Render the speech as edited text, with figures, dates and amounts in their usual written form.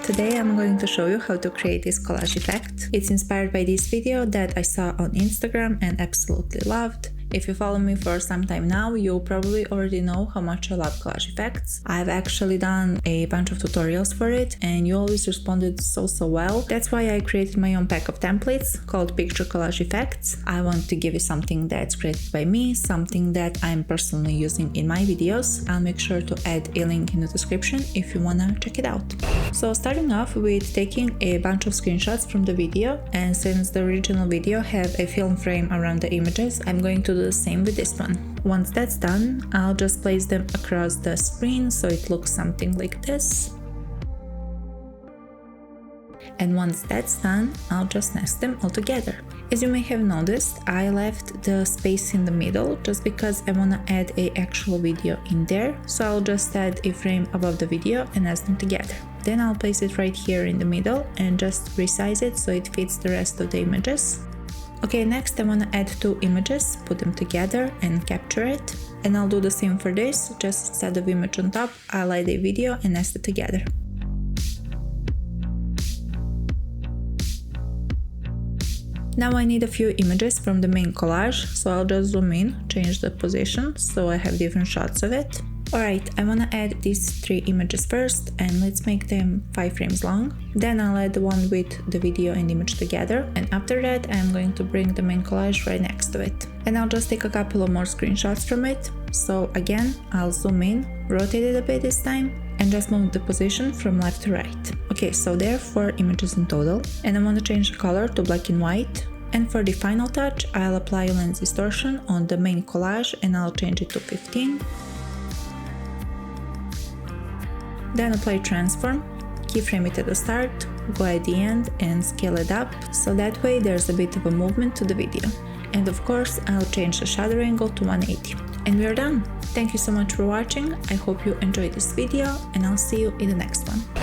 Today I'm going to show you how to create this collage effect. It's inspired by this video that I saw on Instagram and absolutely loved. If you follow me for some time now, you probably already know how much I love collage effects. I've actually done a bunch of tutorials for it and you always responded so well. That's why I created my own pack of templates called Picture Collage Effects. I want to give you something that's created by me, something that I'm personally using in my videos. I'll make sure to add a link in the description if you wanna check it out. So starting off with taking a bunch of screenshots from the video, and since the original video have a film frame around the images, I'm going to do the same with this one. Once that's done, I'll just place them across the screen so it looks something like this. And once that's done, I'll just nest them all together. As you may have noticed, I left the space in the middle just because I want to add a actual video in there, so I'll just add a frame above the video and nest them together. Then I'll place it right here in the middle and just resize it so it fits the rest of the images. Okay, next I want to add two images, put them together and capture it. And I'll do the same for this, just instead of image on top, I'll add a video and nest it together. Now I need a few images from the main collage, so I'll just zoom in, change the position so I have different shots of it. Alright, I wanna add these three images first and let's make them 5 frames long. Then I'll add the one with the video and image together, and after that I'm going to bring the main collage right next to it. And I'll just take a couple of more screenshots from it. So again, I'll zoom in, rotate it a bit this time, and just move the position from left to right. Okay, so there are 4 images in total, and I want to change the color to black and white. And for the final touch, I'll apply lens distortion on the main collage and I'll change it to 15. Then apply transform, keyframe it at the start, go at the end and scale it up, so that way there's a bit of a movement to the video. And of course, I'll change the shutter angle to 180. And we're done! Thank you so much for watching, I hope you enjoyed this video and I'll see you in the next one.